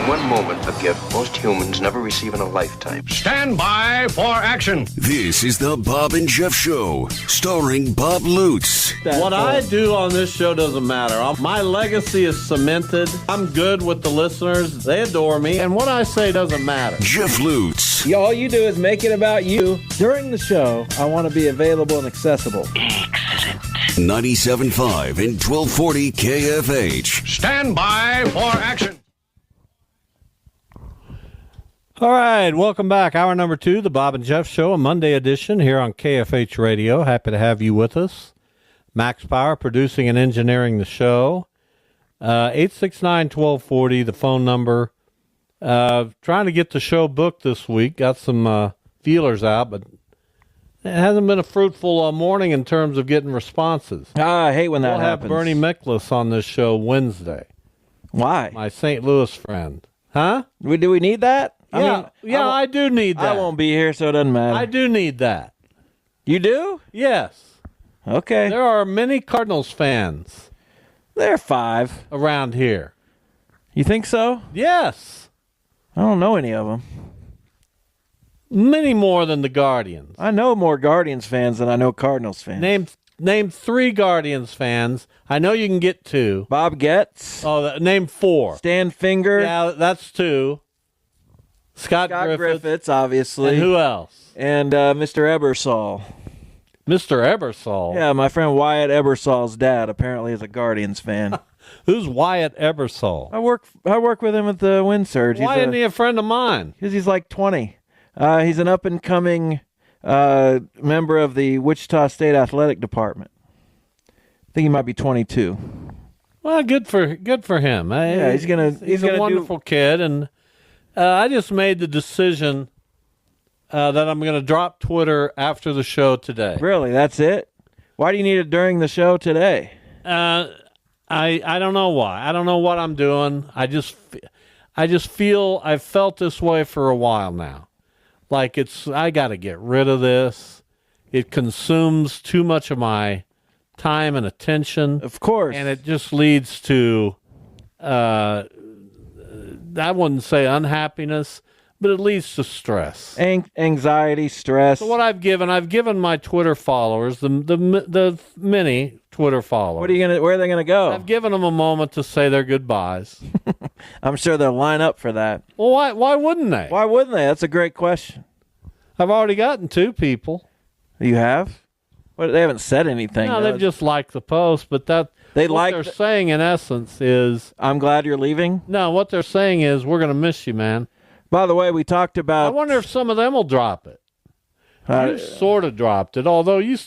one moment a gift most humans never receive in a lifetime. Stand by for action. This is the Bob and Jeff Show, starring Bob Lutz. What I do on this show doesn't matter. My legacy is cemented. I'm good with the listeners. They adore me. And what I say doesn't matter. Jeff Lutz. All you do is make it about you. During the show, I want to be available and accessible. 97.5 and 1240 KFH. Stand by for action. All right, welcome back. Hour number 2, the Bob and Jeff Show, a Monday edition here on KFH Radio. Happy to have you with us. Max Power producing and engineering the show. 869-1240, the phone number. Trying to get the show booked this week. Got some feelers out, but it hasn't been a fruitful morning in terms of getting responses. I hate when that happens. We'll have Bernie Miklas on this show Wednesday. Why? My St. Louis friend. Huh? Do we need that? I do need that. I won't be here, so it doesn't matter. I do need that. You do? Yes. Okay. There are many Cardinals fans. There are 5 around here. You think so? Yes. I don't know any of them. Many more than the Guardians. I know more Guardians fans than I know Cardinals fans. Name 3 Guardians fans. I know you can get 2. Bob Getz. Oh, name 4. Stan Finger. Yeah, that's 2. Scott Griffiths, obviously. And who else? And Mr. Ebersol. Mr. Ebersol? Yeah, my friend Wyatt Ebersol's dad apparently is a Guardians fan. Who's Wyatt Ebersol? I work with him at the Wind Surge. Why isn't he a friend of mine? Because he's like 20. He's an up-and-coming member of the Wichita State Athletic Department. I think he might be 22. Well, good for him. Yeah, he's a wonderful kid, and I just made the decision that I'm going to drop Twitter after the show today. Really? That's it? Why do you need it during the show today? I don't know why. I don't know what I'm doing. I just feel I've felt this way for a while now. Like I got to get rid of this. It consumes too much of my time and attention. Of course. And it just leads to, I wouldn't say unhappiness, but it leads to stress. Anxiety, stress. So what I've given my Twitter followers, the many Twitter followers. Where are they gonna go? I've given them a moment to say their goodbyes. I'm sure they'll line up for that. Well, why wouldn't they? Why wouldn't they? That's a great question. I've already gotten 2 people. You have? Well, they haven't said anything. No, they've just liked the post, but what they're saying in essence is, I'm glad you're leaving? No, what they're saying is, we're going to miss you, man. By the way, we talked about... I wonder if some of them will drop it. You sort of dropped it, although you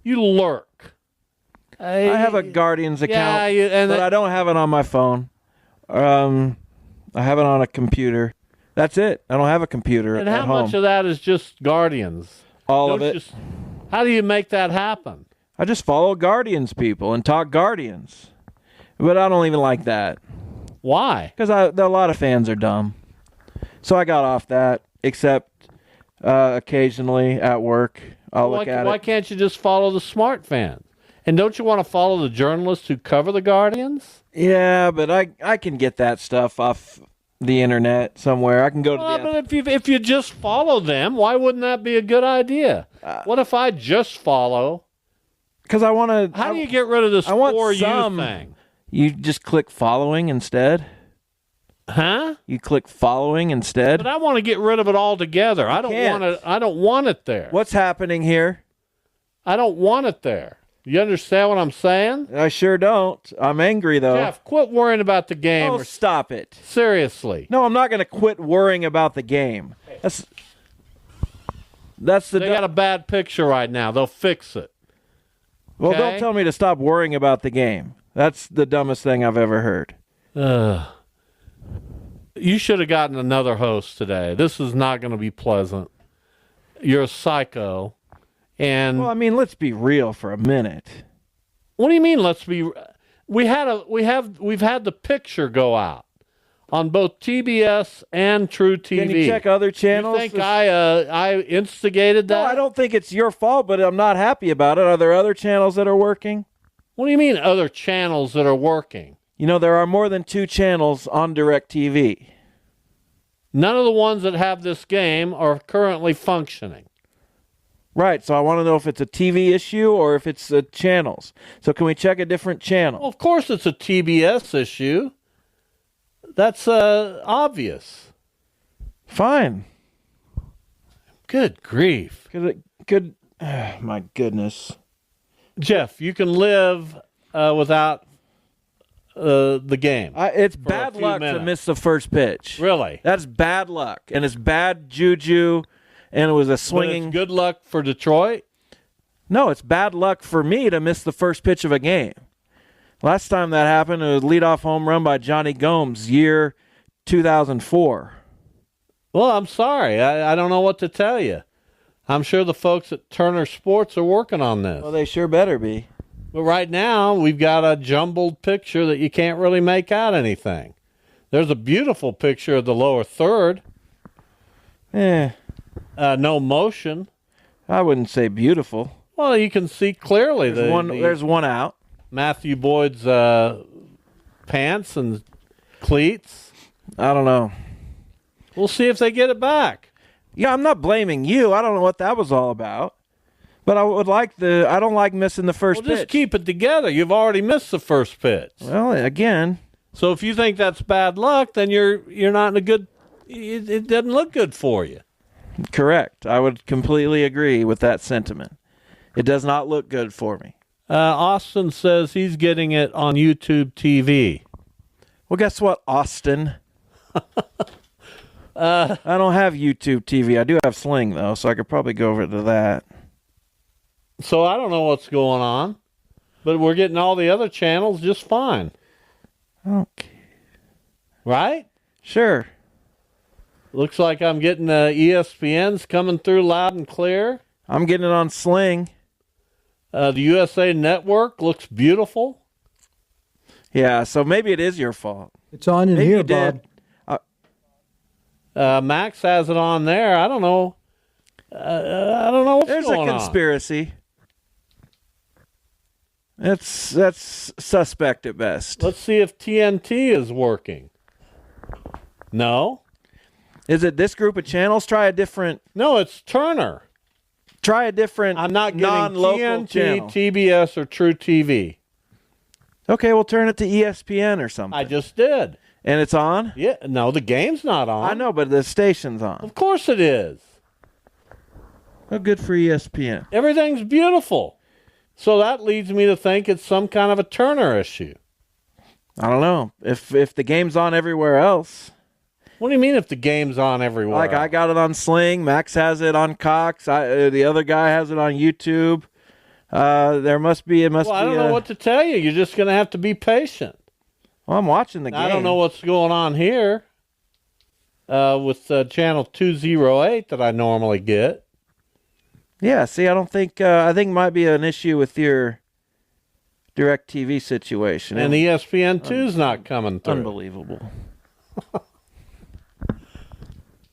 lurk. I have a Guardians account, but I don't have it on my phone. I have it on a computer. That's it. I don't have a computer at home. And how much of that is just Guardians? All of it. How do you make that happen? I just follow Guardians people and talk Guardians. But I don't even like that. Why? Because a lot of fans are dumb. So I got off that, except occasionally at work. I'll look at it. Why can't you just follow the smart fans? And don't you want to follow the journalists who cover the Guardians? Yeah, but I can get that stuff off the internet somewhere. I can go to But if you just follow them, why wouldn't that be a good idea? What if I just follow? Because I want to... How do you get rid of this For You thing? You just click following instead? Huh? You click following instead? But I want to get rid of it altogether. I don't want it there. What's happening here? I don't want it there. You understand what I'm saying? I sure don't. I'm angry, though. Jeff, quit worrying about the game. Oh, stop it. Seriously. No, I'm not going to quit worrying about the game. They got a bad picture right now. They'll fix it. Well, don't tell me to stop worrying about the game. That's the dumbest thing I've ever heard. You should have gotten another host today. This is not going to be pleasant. You're a psycho. And well, I mean, let's be real for a minute. What do you mean? We've had the picture go out on both TBS and True TV. Can you check other channels? You think I instigated that? No, I don't think it's your fault, but I'm not happy about it. Are there other channels that are working? What do you mean other channels that are working? You know, there are more than 2 channels on DirecTV. None of the ones that have this game are currently functioning. Right, so I want to know if it's a TV issue or if it's channels. So can we check a different channel? Well, of course it's a TBS issue. That's obvious. Fine. Good grief. My goodness. Jeff, you can live without the game. It's bad luck to miss the first pitch. Really? That's bad luck. And it's bad juju. And it was a swinging. But it's good luck for Detroit? No, it's bad luck for me to miss the first pitch of a game. Last time that happened, it was a leadoff home run by Johnny Gomes, year 2004. Well, I'm sorry. I don't know what to tell you. I'm sure the folks at Turner Sports are working on this. Well, they sure better be. But right now, we've got a jumbled picture that you can't really make out anything. There's a beautiful picture of the lower third. No motion. I wouldn't say beautiful. Well, you can see clearly there's one out. Matthew Boyd's pants and cleats. I don't know. We'll see if they get it back. Yeah, I'm not blaming you. I don't know what that was all about. But I don't like missing the first pitch. Just keep it together. You've already missed the first pitch. Well, again. So if you think that's bad luck, then you're not in a good. It doesn't look good for you. Correct. I would completely agree with that sentiment. It does not look good for me. Austin says he's getting it on YouTube TV. Well, guess what, Austin? I don't have YouTube TV. I do have Sling, though, so I could probably go over to that. So I don't know what's going on, but we're getting all the other channels just fine. Okay. Right? Sure. Looks like I'm getting ESPN's coming through loud and clear. I'm getting it on Sling. The USA Network looks beautiful. Yeah, so maybe it is your fault. It's on in here, Bob. Max has it on there. I don't know. I don't know what's There's going on. There's a conspiracy. That's suspect at best. Let's see if TNT is working. No. Is it this group of channels? Try a different. No, it's Turner. Try a different. I'm not getting non-local TNT, channel. TBS, or True TV. Okay, we'll turn it to ESPN or something. I just did. And it's on? Yeah. No, the game's not on. I know, but the station's on. Of course it is. Oh, good for ESPN. Everything's beautiful. So that leads me to think it's some kind of a Turner issue. I don't know. If the game's on everywhere else. What do you mean if the game's on everywhere? Like I got it on Sling. Max has it on Cox. The other guy has it on YouTube. There must be. It must be. I don't know what to tell you. You're just going to have to be patient. Well, I'm watching the game. I don't know what's going on here with channel 208 that I normally get. Yeah. See, I don't think. I think it might be an issue with your DirecTV situation. And ESPN 2's not coming through. Unbelievable.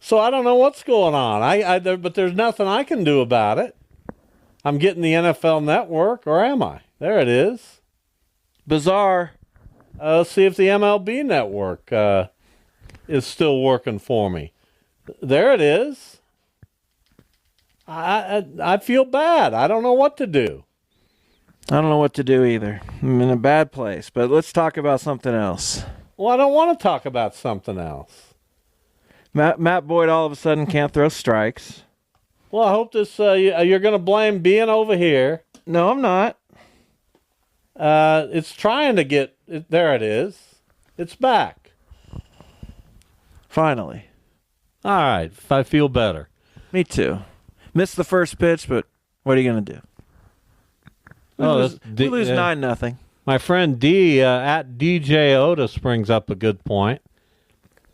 So I don't know what's going on. But there's nothing I can do about it. I'm getting the NFL Network, or am I? There it is. Bizarre. Let's see if the MLB Network is still working for me. There it is. I feel bad. I don't know what to do. I don't know what to do either. I'm in a bad place. But let's talk about something else. Well, I don't want to talk about something else. Matt Boyd all of a sudden can't throw strikes. Well, I hope this. You're going to blame being over here. No, I'm not. It's trying to get. There it is. It's back. Finally. All right. I feel better. Me too. Missed the first pitch, but what are you going to do? We lose 9-0. My friend D at DJ Otis brings up a good point.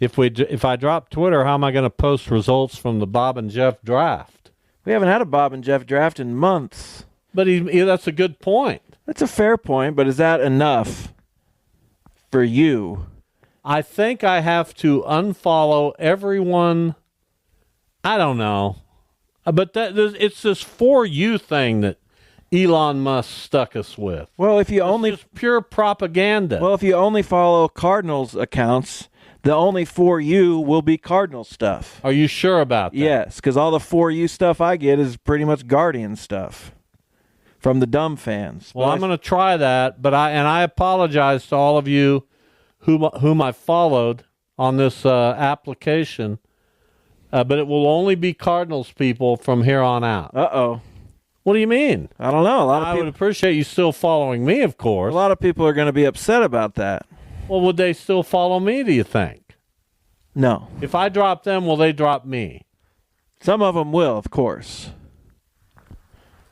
If I drop Twitter, how am I going to post results from the Bob and Jeff draft? We haven't had a Bob and Jeff draft in months. But that's a good point. That's a fair point, but is that enough for you? I think I have to unfollow everyone. I don't know. But it's this For You thing that Elon Musk stuck us with. Well, if you it's just pure propaganda. Well, if you only follow Cardinals accounts, the only For You will be Cardinal stuff. Are you sure about that? Yes, because all the For You stuff I get is pretty much Guardian stuff from the dumb fans. Well, I'm going to try that, but I apologize to all of you whom I followed on this application, but it will only be Cardinals people from here on out. Uh-oh. What do you mean? I don't know. I would appreciate you still following me, of course. A lot of people are going to be upset about that. Well, would they still follow me, do you think? No. If I drop them, will they drop me? Some of them will, of course.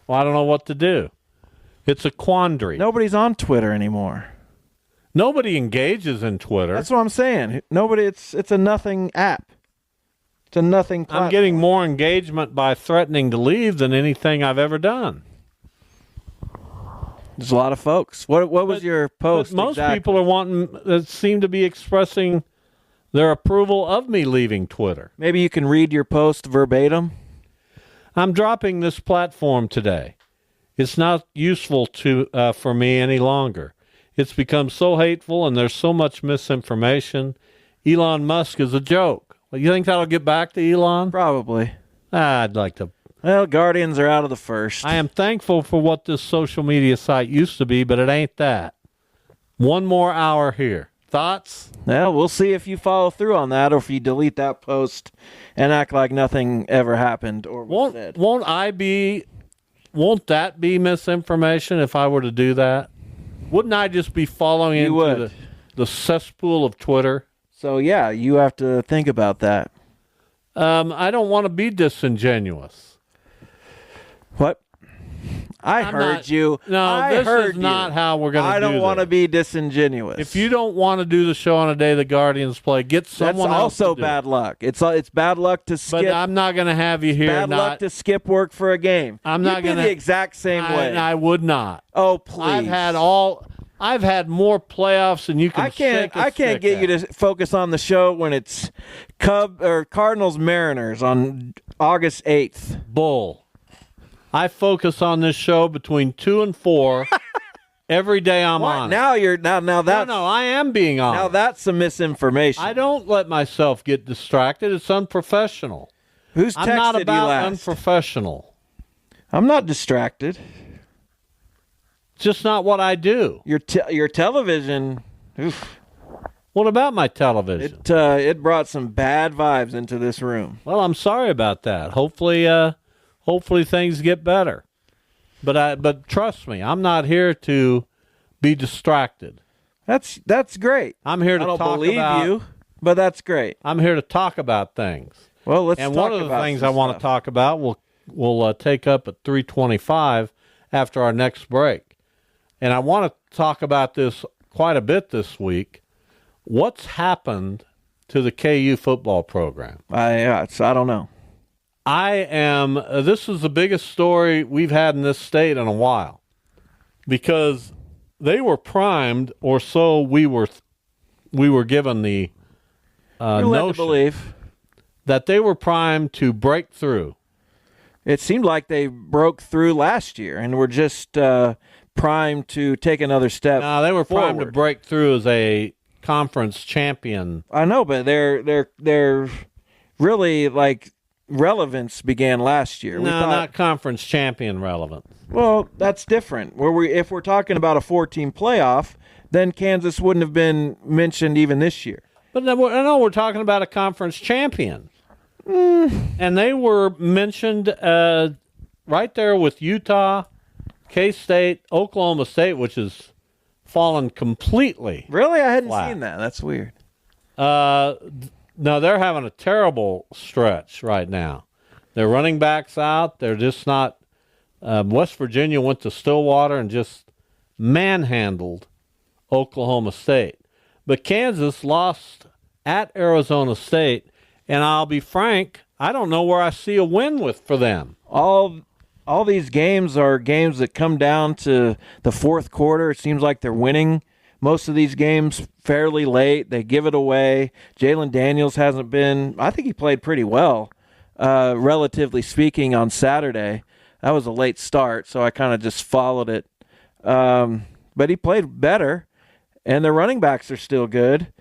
Well, I don't know what to do. It's a quandary. Nobody's on Twitter anymore. Nobody engages in Twitter. That's what I'm saying. Nobody. It's a nothing app. It's a nothing platform. I'm getting more engagement by threatening to leave than anything I've ever done. There's a lot of folks. What was your post? Most people seem to be expressing their approval of me leaving Twitter. Maybe you can read your post verbatim. I'm dropping this platform today. It's not useful for me any longer. It's become so hateful and there's so much misinformation. Elon Musk is a joke. You think that'll get back to Elon? Probably. I'd like to. Well, Guardians are out of the first. I am thankful for what this social media site used to be, but it ain't that. One more hour here. Thoughts? Well, we'll see if you follow through on that or if you delete that post and act like nothing ever happened or was said. Won't that be misinformation if I were to do that? Wouldn't I just be following into the cesspool of Twitter? So, yeah, you have to think about that. I don't want to be disingenuous. What? I heard you. No, this is not how we're going to do this. I don't want to be disingenuous. If you don't want to do the show on a day the Guardians play, get someone else to do it. That's also bad luck. It's bad luck to skip. But I'm not going to have you here. Bad luck to skip work for a game. I'm not going to. the exact same way. I would not. Oh, please. I've had more playoffs than you can. I can't get you to focus on the show when it's Cardinals Mariners on August 8th. Bull. I focus on this show between 2 and 4 every day I'm on. Now that's no, I am being on. Now that's some misinformation. I don't let myself get distracted. It's unprofessional. Who's texted I'm not about you last? Unprofessional. I'm not distracted. It's just not what I do. Your television. Oof. What about my television? It brought some bad vibes into this room. Well, I'm sorry about that. Hopefully things get better. But trust me, I'm not here to be distracted. That's great. I'm here to talk about. I don't believe you, but that's great. I'm here to talk about things. Well, let's talk about one of the things I want to talk about we'll take up at 3:25 after our next break. And I want to talk about this quite a bit this week. What's happened to the KU football program? I don't know. This is the biggest story we've had in this state in a while, because they were primed, or so we were given the notion to believe that they were primed to break through. It seemed like they broke through last year and were just primed to take another step. No, they were primed forward. to break through as a conference champion. I know, but they're really like. Relevance began last year. No, not conference champion relevance. Well, that's different. If we're talking about a 4-team playoff, then Kansas wouldn't have been mentioned even this year. But I know we're talking about a conference champion. And they were mentioned right there with Utah, K-State, Oklahoma State, which has fallen completely. Really? I hadn't flat. seen that. That's weird. No, they're having a terrible stretch right now. Their running backs out. They're just not. West Virginia went to Stillwater and just manhandled Oklahoma State. But Kansas lost at Arizona State, and I'll be frank, I don't know where I see a win for them. All these games are games that come down to the fourth quarter. It seems like they're winning most of these games fairly late. They give it away. Jalen Daniels hasn't been – I think he played pretty well, relatively speaking, on Saturday. That was a late start, so I kind of just followed it. But he played better, and their running backs are still good.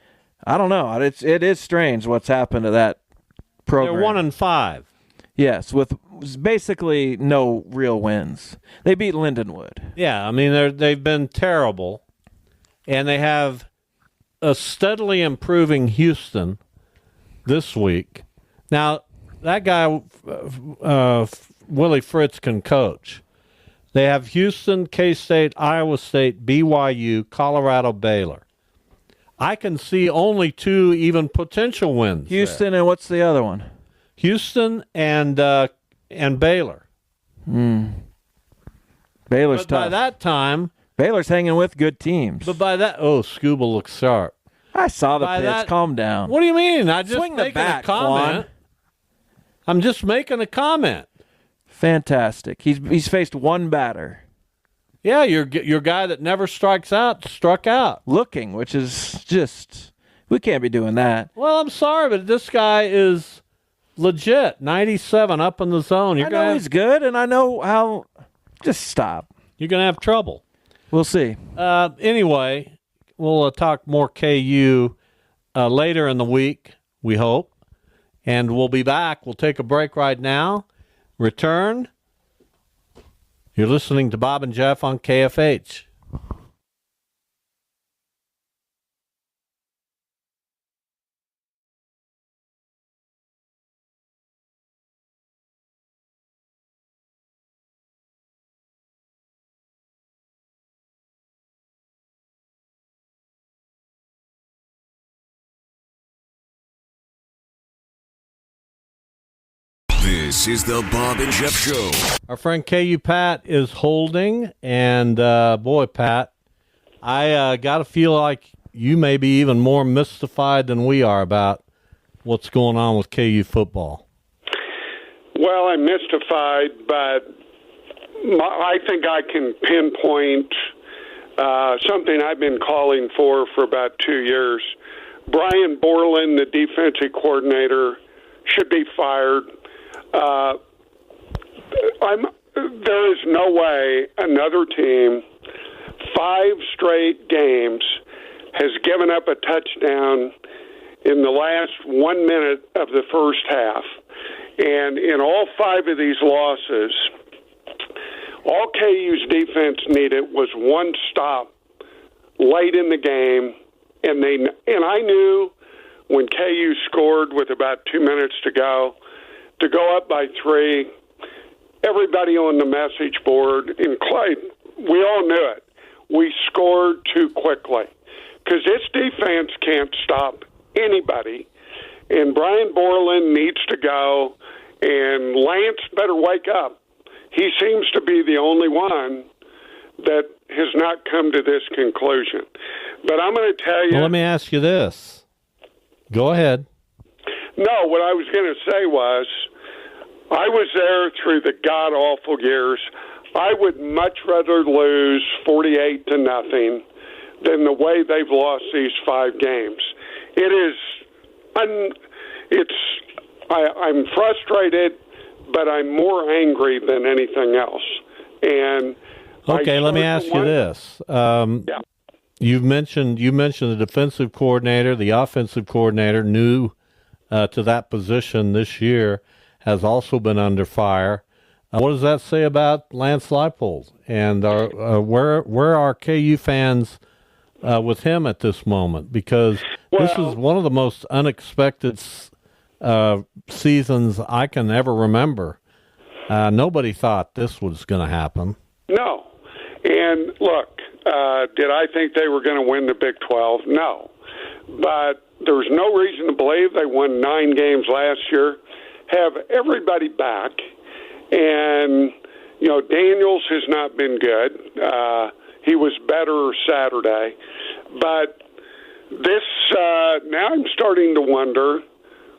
I don't know. It is strange what's happened to that program. They're 1-5. Yes, with basically no real wins. They beat Lindenwood. Yeah, I mean they've been terrible, and they have a steadily improving Houston this week. Now that guy Willie Fritz can coach. They have Houston, K-State, Iowa State, BYU, Colorado, Baylor. I can see only 2 even potential wins. Houston, and what's the other one? Houston and Baylor. Baylor's But tough. by that time, Baylor's hanging with good teams. Scuba looks sharp. I saw the by pitch. that- Calm down. What do you mean? I just Swing the making bat, a comment. Quan. I'm just making a comment. Fantastic. He's faced one batter. Yeah, your guy that never strikes out struck out. Looking, which is just, we can't be doing that. Well, I'm sorry, but this guy is legit. 97 up in the zone. I know he's good, and I know how. Just stop. You're gonna have trouble. We'll see. Anyway, we'll talk more KU later in the week, we hope. And we'll be back. We'll take a break right now. Return. You're listening to Bob and Jeff on KFH. This is the Bob and Jeff Show. Our friend KU Pat is holding, and boy, Pat, I got to feel like you may be even more mystified than we are about what's going on with KU football. Well, I'm mystified, but I think I can pinpoint something I've been calling for about 2 years. Brian Borland, the defensive coordinator, should be fired. There is no way another team, 5 straight games, has given up a touchdown in the last 1 minute of the first half. And in all 5 of these losses, all KU's defense needed was one stop late in the game. And I knew when KU scored with about 2 minutes to go up by 3, everybody on the message board, including, we all knew it. We scored too quickly because this defense can't stop anybody. And Brian Borland needs to go, and Lance better wake up. He seems to be the only one that has not come to this conclusion. But I'm going to tell you... Well, let me ask you this. Go ahead. No, what I was going to say was, I was there through the god-awful years. I would much rather lose 48-0 than the way they've lost these 5 games. It is... I'm frustrated, but I'm more angry than anything else. And okay, let me ask you this. Yeah. You mentioned the defensive coordinator, the offensive coordinator, new to that position this year, has also been under fire. What does that say about Lance Leipold? And where are KU fans with him at this moment? Because this is one of the most unexpected seasons I can ever remember. Nobody thought this was going to happen. No. And look, did I think they were going to win the Big 12? No. But there's no reason to believe they won 9 games last year, have everybody back. And, Daniels has not been good. He was better Saturday. But this, now I'm starting to wonder,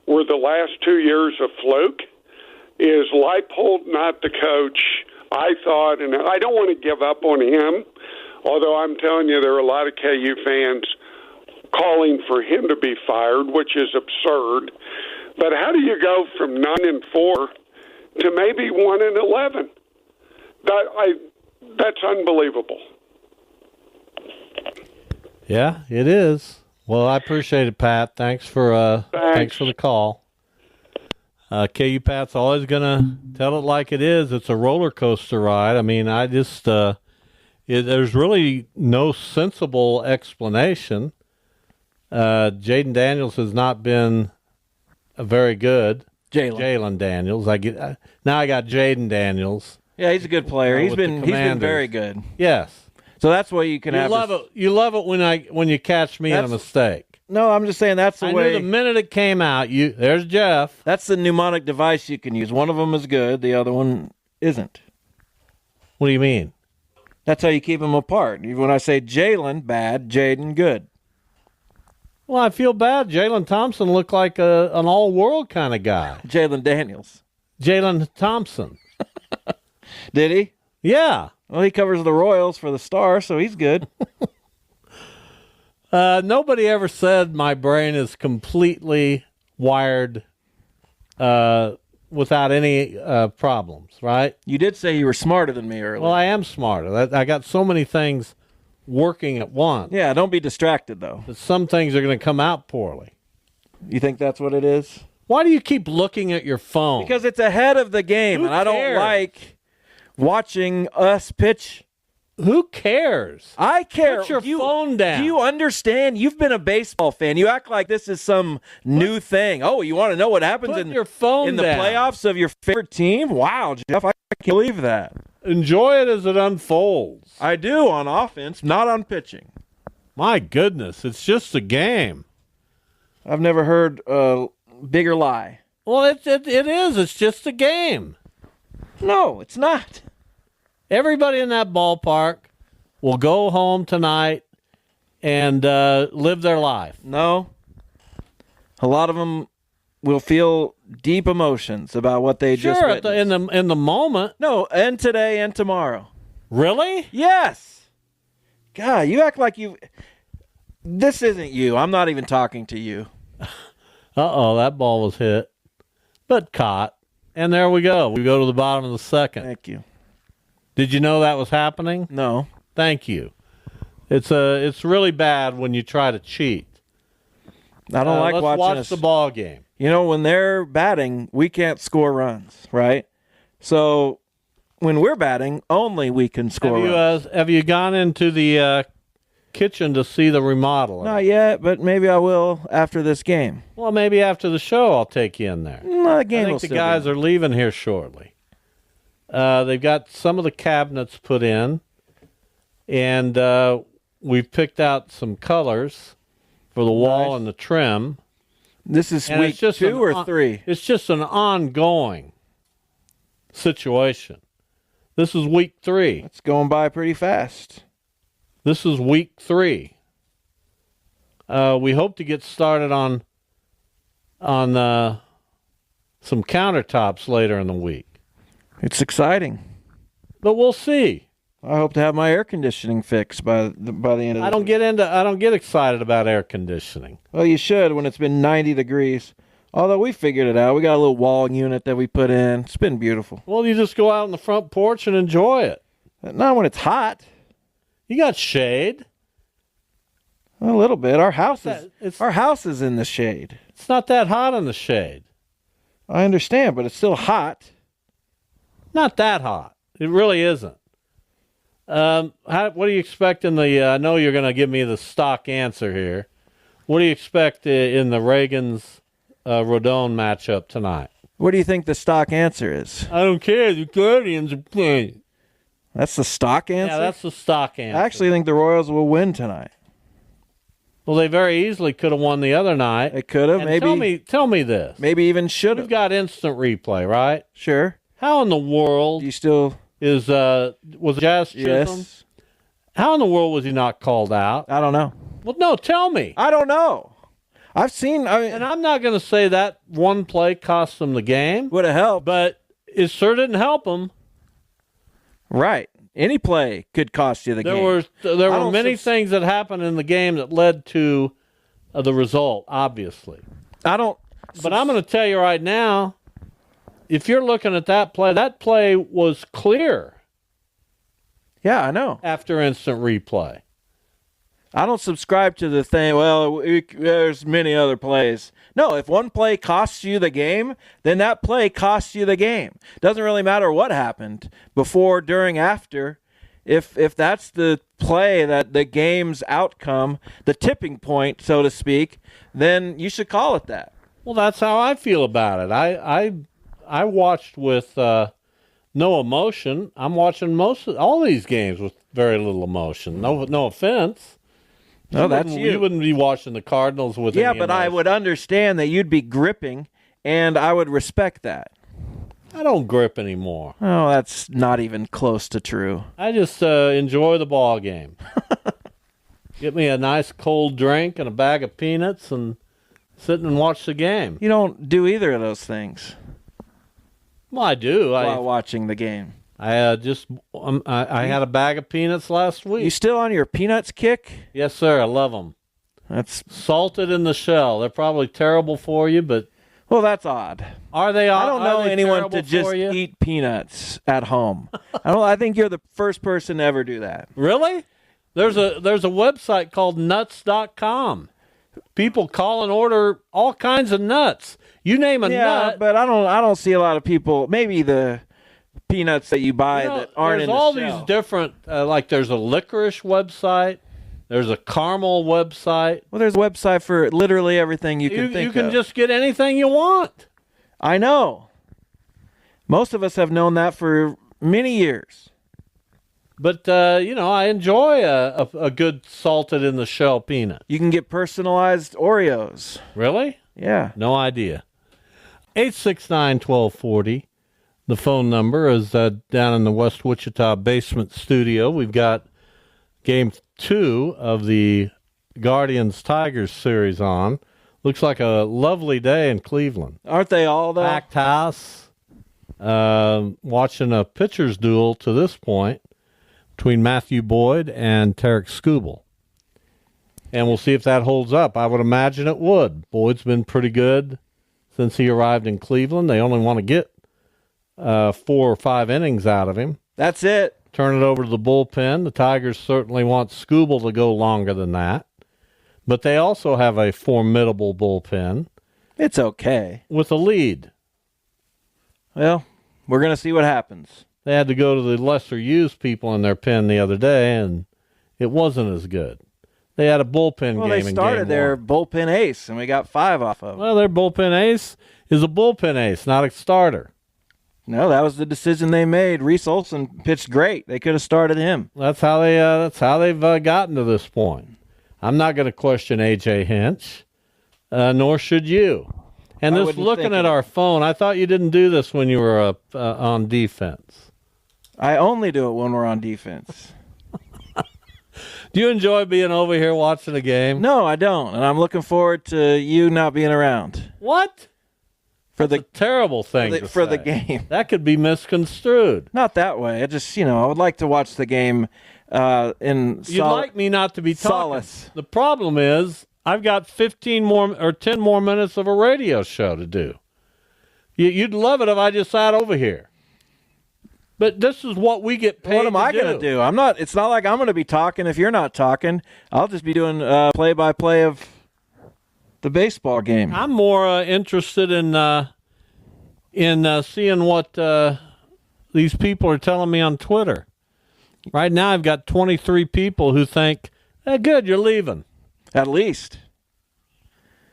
were the last 2 years a fluke? Is Leipold not the coach I thought? And I don't want to give up on him, although I'm telling you there are a lot of KU fans calling for him to be fired, which is absurd. But how do you go from 9-4 to maybe 1-11? That's unbelievable. Yeah, it is. Well, I appreciate it, Pat. Thanks for the call. KU Pat's always gonna tell it like it is. It's a roller coaster ride. I mean, there's really no sensible explanation. Jaden Daniels has not been very good. Jalen Daniels. I got Jaden Daniels. Yeah, he's a good player. He's been very good. Yes. So that's why you can have. You love it when you catch me in a mistake. No, I'm just saying that's the way. I knew the minute it came out. There's Jeff. That's the mnemonic device you can use. One of them is good, the other one isn't. What do you mean? That's how you keep them apart. When I say Jalen bad, Jaden good. Well, I feel bad. Jalen Thompson looked like an all-world kind of guy. Jalen Daniels. Jalen Thompson. Did he? Yeah. Well, he covers the Royals for the Star, so he's good. Nobody ever said my brain is completely wired without any problems, right? You did say you were smarter than me earlier. Well, I am smarter. I got so many things working at once. Yeah, don't be distracted, though. That some things are going to come out poorly. You think that's what it is? Why do you keep looking at your phone? Because it's ahead of the game, Who and I don't cares? like watching us pitch. Who cares? I care. Put your phone down. Do you understand? You've been a baseball fan. You act like this is some new thing. Oh, you want to know what happens in your phone in the down. playoffs of your favorite team? Wow, Jeff, I can't believe that. Enjoy it as it unfolds. I do on offense, not on pitching. My goodness, it's just a game. I've never heard a bigger lie. Well, it is. It's just a game. No, it's not. Everybody in that ballpark will go home tonight and live their life. No. A lot of them will feel deep emotions about what they just witnessed. in the moment. No, and today and tomorrow. Really? Yes. God, you act like you... This isn't you. I'm not even talking to you. Uh-oh, that ball was hit. But caught. And there we go. We go to the bottom of the second. Thank you. Did you know that was happening? No. Thank you. It's really bad when you try to cheat. I don't like let's watching watch us. the ball game. You know, when they're batting, we can't score runs, right? So when we're batting, only we can score runs. Have you gone into the kitchen to see the remodel? Not yet, but maybe I will after this game. Well, maybe after the show I'll take you in there. No, the game I will think the still guys be. are leaving here shortly. They've got some of the cabinets put in, and we've picked out some colors for the wall and the trim. This is And week it's just 2 or 3? It's just an ongoing situation. This is week 3. It's going by pretty fast. This is week 3. We hope to get started on some countertops later in the week. It's exciting. But we'll see. I hope to have my air conditioning fixed by the end of I don't get excited about air conditioning. Well, you should when it's been 90 degrees. Although we figured it out. We got a little wall unit that we put in. It's been beautiful. Well, you just go out on the front porch and enjoy it. Not when it's hot. You got shade. A little bit. Our house It's is in the shade. It's not that hot in the shade. I understand, but it's still hot. Not that hot. It really isn't. What do you expect in the? I know you're going to give me the stock answer here. What do you expect in the Reagan's Rodon matchup tonight? What do you think the stock answer is? I don't care. The Guardians are playing. That's the stock answer? Yeah, that's the stock answer. I actually think the Royals will win tonight. Well, they very easily could have won the other night. They could have. And Maybe. Tell me this. Maybe even should You've have. got instant replay, right? Sure. How in the world You still? was Jazz Chisholm? Yes. How in the world was he not called out? I don't know. Well, no, tell me. I don't know. I've seen. And I'm not going to say that one play cost them the game, would have helped. but it sure didn't help them. Right. Any play could cost you the game. There I were don't many subs- things that happened in the game that led to the result, obviously. I don't. But I'm going to tell you right now, if you're looking at that play was clear Yeah, I know. after instant replay. I don't subscribe to the thing, well, there's many other plays. No, if one play costs you the game, then that play costs you the game. Doesn't really matter what happened before, during, after. If that's the play, that the game's outcome, the tipping point, so to speak, then you should call it that. Well, that's how I feel about it. I watched with no emotion. I'm watching all these games with very little emotion. No offense. No, that's you. You wouldn't be watching the Cardinals with Yeah, any but I emotion. would understand that you'd be gripping, and I would respect that. I don't grip anymore. Oh, that's not even close to true. I just enjoy the ball game. Get me a nice cold drink and a bag of peanuts and sit and watch the game. You don't do either of those things Well, I do. while watching the game. I had a bag of peanuts last week. You still on your peanuts kick? Yes, sir. I love them. That's Salted in the shell. They're probably terrible for you, but well, that's odd. are they? I don't know are they anyone terrible to just for you? eat peanuts at home. I think you're the first person to ever do that. Really? There's a website called nuts.com. People call and order all kinds of nuts. You name a nut. but I don't see a lot of people. Maybe the peanuts that you buy You know, that aren't there's in the all shell. these different, like there's a licorice website, there's a caramel website. Well, there's a website for literally everything you can think You can of. just get anything you want. I know. Most of us have known that for many years. But I enjoy a good salted in the shell peanut. You can get personalized Oreos. Really? Yeah. No idea. 869-1240. The phone number is down in the West Wichita basement studio. We've got Game 2 of the Guardians-Tigers series on. Looks like a lovely day in Cleveland. Aren't they all, though? Packed house. Watching a pitcher's duel to this point between Matthew Boyd and Tarek Skubal. And we'll see if that holds up. I would imagine it would. Boyd's been pretty good since he arrived in Cleveland. They only want to get 4 or 5 innings out of him. That's it. Turn it over to the bullpen. The Tigers certainly want Skubal to go longer than that. But they also have a formidable bullpen It's okay. with a lead. Well, we're going to see what happens. They had to go to the lesser used people in their pen the other day, and it wasn't as good. They had a bullpen Well, game they in started game their one. bullpen ace, and we got 5 off of it. Well, their bullpen ace is a bullpen ace, not a starter. No, that was the decision they made. Reese Olson pitched great. They could have started him. That's how they've gotten to this point. I'm not going to question A.J. Hinch, nor should you. And I this wouldn't looking think at it. our phone, I thought you didn't do this when you were on defense. I only do it when we're on defense. Do you enjoy being over here watching a game? No, I don't, and I'm looking forward to you not being around What? for the Terrible thing to for the say. game. That could be misconstrued. Not that way. I just, I would like to watch the game in You'd like me not to be talking. solace. The problem is I've got 15 more or 10 more minutes of a radio show to do. You'd love it if I just sat over here. But this is what we get paid What am I to going to do? I'm not. It's not like I'm going to be talking if you're not talking. I'll just be doing play-by-play of the baseball game. I'm more interested in seeing what these people are telling me on Twitter. Right now, I've got 23 people who think, "Good, you're leaving." At least.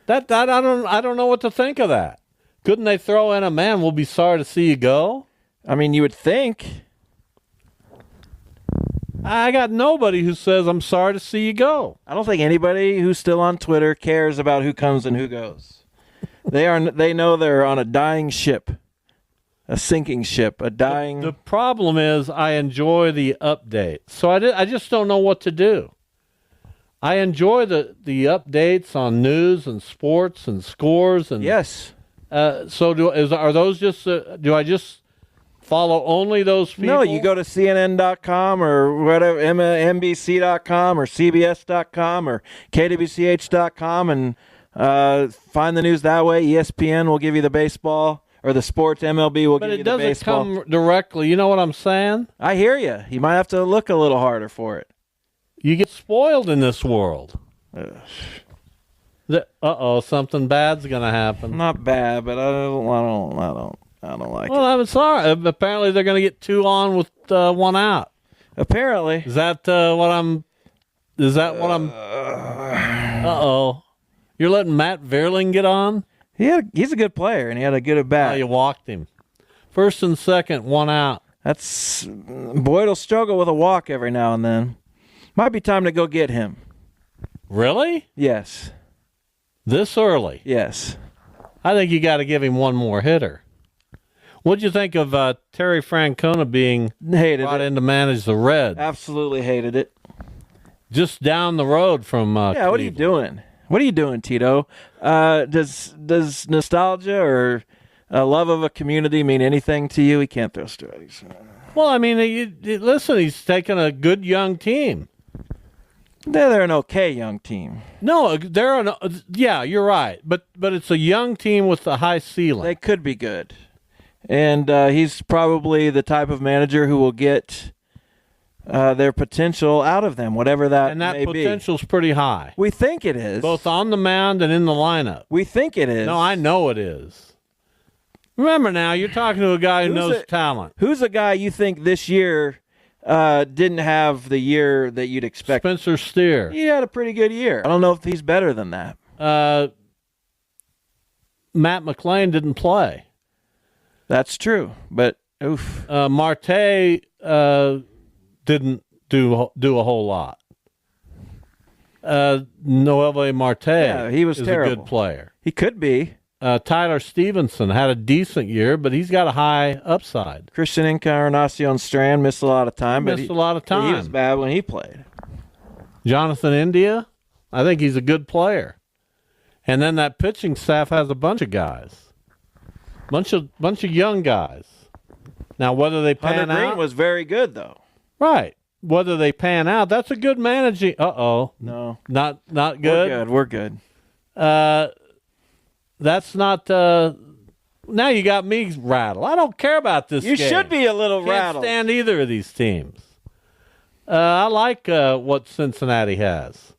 That I don't know what to think of that. Couldn't they throw in a man? We'll be sorry to see you go. I mean, you would think. I got nobody who says I'm sorry to see you go. I don't think anybody who's still on Twitter cares about who comes and who goes. They know they're on a dying ship, a sinking ship, a dying. The problem is I enjoy the update, so I just don't know what to do. I enjoy the updates on news and sports and scores and Yes. So are those just do I just follow only those people? No, you go to CNN.com or whatever, NBC.com or CBS.com or KWCH.com and find the news that way. ESPN will give you the baseball, or the sports. MLB will but give it you the doesn't baseball. come directly. You know what I'm saying? I hear you. You might have to look a little harder for it. You get spoiled in this world. Something bad's gonna happen. Not bad, but I don't like Well, it. I'm sorry. Apparently, they're gonna get 2 on with 1 out. Apparently. Is that what I'm? Is that what I'm? You're letting Matt Vierling get on? He's a good player, and he had a good at bat. Oh, you walked him. First and second, 1 out. Boyd will struggle with a walk every now and then. Might be time to go get him. Really? Yes. This early? Yes. I think you got to give him 1 more hitter. What'd you think of Terry Francona being brought in to manage the Reds? Absolutely hated it. Just down the road from Yeah, what are you doing? What are you doing, Tito? Does nostalgia or a love of a community mean anything to you? He can't throw strikes. Well, I mean, listen, he's taken a good young team. They're an okay young team. No, yeah, you're right. But it's a young team with a high ceiling. They could be good. And he's probably the type of manager who will get their potential out of them, whatever that and that may be. potential's pretty high. We think it is. Both on the mound and in the lineup. We think it is. No, I know it is. Remember now, you're talking to a guy who knows talent. Who's a guy you think this year didn't have the year that you'd expect? Spencer Steer. He had a pretty good year. I don't know if he's better than that. Matt McClain didn't play. That's true, but oof. Marte didn't do a whole lot. Noelvi Marte he was is terrible. a good player. He could be. Tyler Stevenson had a decent year, but he's got a high upside. Christian Encarnacion Strand missed a lot of time. He was bad when he played. Jonathan India, I think he's a good player. And then that pitching staff has a bunch of guys. Bunch of young guys. Now, whether they pan Hunter Green out was very good, though. Right. Whether they pan out, that's a good managing. No. Not good. We're good. That's not. Now you got me rattled. I don't care about this You game. should be a little Can't rattled. stand either of these teams. I like what Cincinnati has.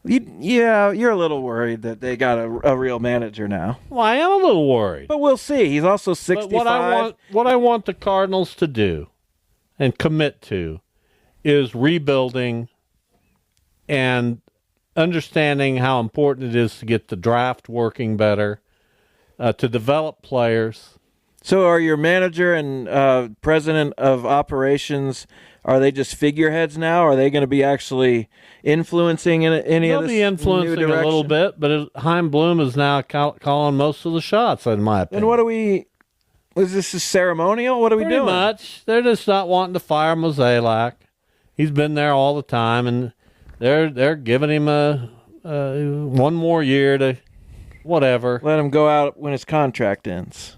You're a little worried that they got a real manager now. Well, I am a little worried. But we'll see. He's also 65. But what I want the Cardinals to do and commit to is rebuilding and understanding how important it is to get the draft working better, to develop players. So are your manager and president of operations, are they just figureheads now? Or are they going to be actually influencing any They'll of this be influencing new a little direction? bit, but Heim Bloom is now calling most of the shots, in my opinion. And what do we... Was this a ceremonial? What are we Pretty doing? much. They're just not wanting to fire Mozeliak. He's been there all the time, and they're giving him a 1 more year to whatever. Let him go out when his contract ends.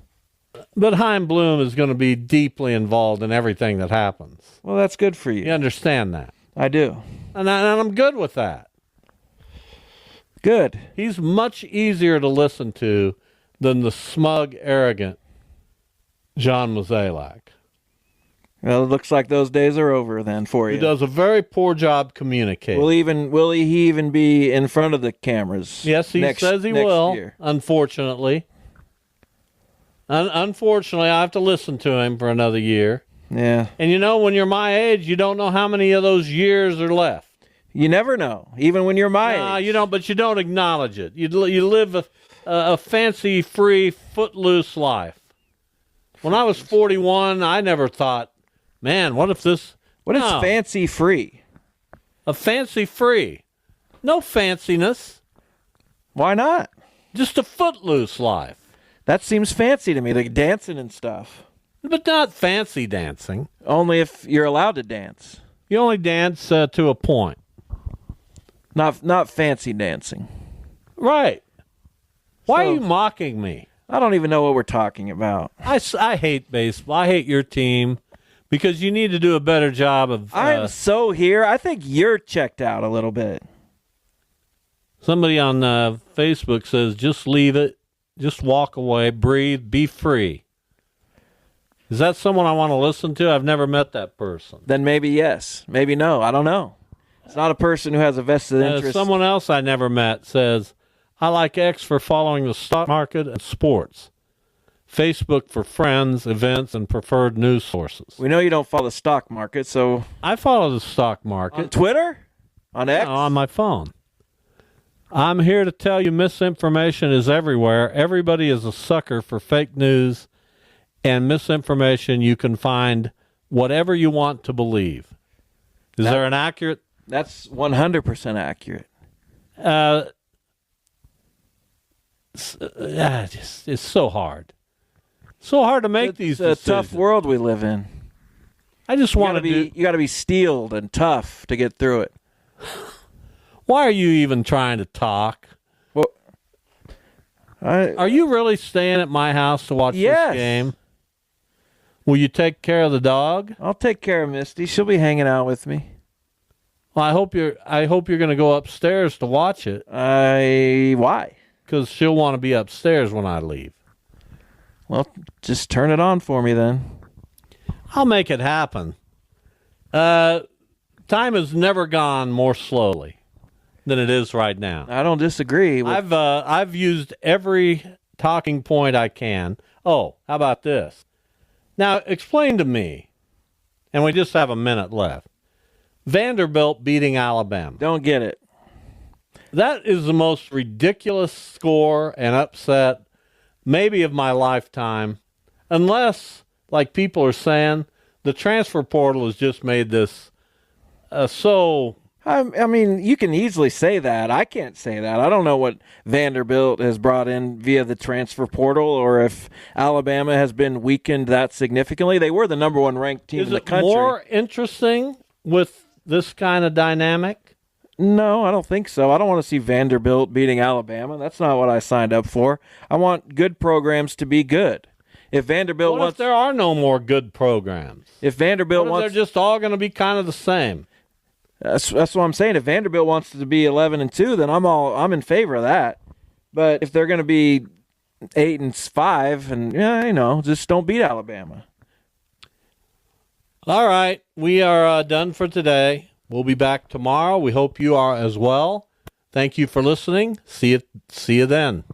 But Heim Bloom is going to be deeply involved in everything that happens. Well, that's good for you. You understand that? I do. And I'm good with that. Good. He's much easier to listen to than the smug, arrogant John Mozeliak. Well, it looks like those days are over then for you. He does a very poor job communicating. Will he even be in front of the cameras? Yes, he says he will, year? unfortunately. Unfortunately, I have to listen to him for another year. Yeah. And when you're my age, you don't know how many of those years are left. You never know, even when you're my age. You don't, but you don't acknowledge it. You live a fancy-free, footloose life. When I was 41, I never thought, man, what if this... What is fancy free? A fancy-free. No fanciness. Why not? Just a footloose life. That seems fancy to me, like dancing and stuff. But not fancy dancing. Only if you're allowed to dance. You only dance to a point. Not fancy dancing. Right. Why are you mocking me? I don't even know what we're talking about. I hate baseball. I hate your team because you need to do a better job of... I'm so here. I think you're checked out a little bit. Somebody on Facebook says, just leave it. Just walk away. Breathe. Be free. Is that someone I want to listen to? I've never met that person. Then maybe yes, maybe no. I don't know. It's not a person who has a vested interest. Someone else I never met says, I like X for following the stock market and sports. Facebook for friends, events, and preferred news sources. We know you don't follow the stock market, so... I follow the stock market. On Twitter? On X? No, on my phone. I'm here to tell you misinformation is everywhere. Everybody is a sucker for fake news and misinformation. You can find whatever you want to believe. Is there an accurate... That's 100% accurate. It's so hard. So hard to make these decisions. It's a tough world we live in. I just want to be. You got to be steeled and tough to get through it. Why are you even trying to talk? Well, are you really staying at my house to watch this game? Will you take care of the dog? I'll take care of Misty. She'll be hanging out with me. Well, I hope you're going to go upstairs to watch it. Why? Because she'll want to be upstairs when I leave. Well, just turn it on for me then. I'll make it happen. Time has never gone more slowly than it is right now. I don't disagree. I've used every talking point I can. Oh, how about this? Now, explain to me, and we just have a minute left, Vanderbilt beating Alabama. Don't get it. That is the most ridiculous score and upset maybe of my lifetime, unless, like people are saying, the transfer portal has just made this so... I mean, you can easily say that. I can't say that. I don't know what Vanderbilt has brought in via the transfer portal or if Alabama has been weakened that significantly. They were the number one ranked team in the country. Is it more interesting with this kind of dynamic? No, I don't think so. I don't want to see Vanderbilt beating Alabama. That's not what I signed up for. I want good programs to be good. If Vanderbilt what if there are no more good programs? If Vanderbilt wants, they're just all going to be kind of the same. That's what I'm saying. If Vanderbilt wants to be 11-2, then I'm in favor of that. But if they're going to be 8-5, and just don't beat Alabama. All right, we are done for today. We'll be back tomorrow. We hope you are as well. Thank you for listening. See you then.